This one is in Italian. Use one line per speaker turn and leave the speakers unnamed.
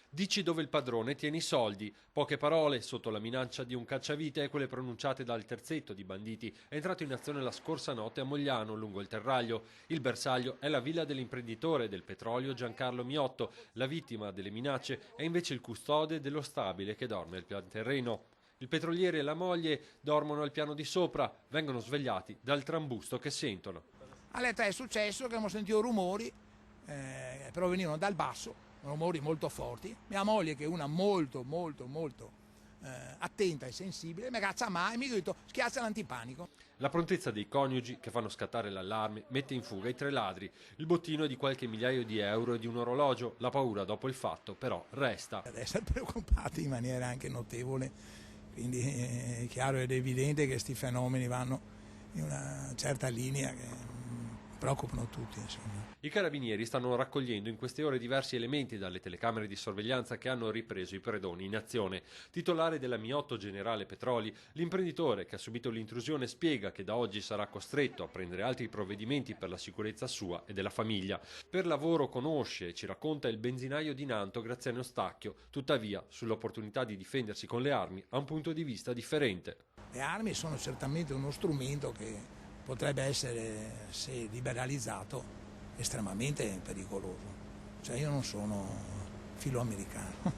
Dici dove il padrone tiene i soldi. Poche parole sotto la minaccia di un cacciavite e quelle pronunciate dal terzetto di banditi entrato in azione la scorsa notte a Mogliano, lungo il Terraglio. Il bersaglio è la villa dell'imprenditore del petrolio Giancarlo Miotto. La vittima delle minacce è invece il custode dello stabile che dorme al pian terreno. Il petroliere e la moglie dormono al piano di sopra, vengono svegliati dal trambusto che sentono.
Alle 3 è successo che abbiamo sentito rumori, provenivano dal basso, rumori molto forti. Mia moglie, che è una molto attenta e sensibile, mi caccia mai e mi grida: schiaccia l'antipanico.
La prontezza dei coniugi, che fanno scattare l'allarme, mette in fuga i 3 ladri. Il bottino è di qualche migliaio di euro e di un orologio. La paura dopo il fatto però resta.
Ad essere preoccupati in maniera anche notevole, quindi è chiaro ed evidente che questi fenomeni vanno in una certa linea che preoccupano tutti, insomma.
I carabinieri stanno raccogliendo in queste ore diversi elementi dalle telecamere di sorveglianza che hanno ripreso i predoni in azione. Titolare della Miotto Generale Petroli, l'imprenditore che ha subito l'intrusione spiega che da oggi sarà costretto a prendere altri provvedimenti per la sicurezza sua e della famiglia. Per lavoro conosce e ci racconta il benzinaio di Nanto Graziano Stacchio, tuttavia sull'opportunità di difendersi con le armi ha un punto di vista differente.
Le armi sono certamente uno strumento che potrebbe essere, se liberalizzato, estremamente pericoloso. Cioè io non sono filoamericano.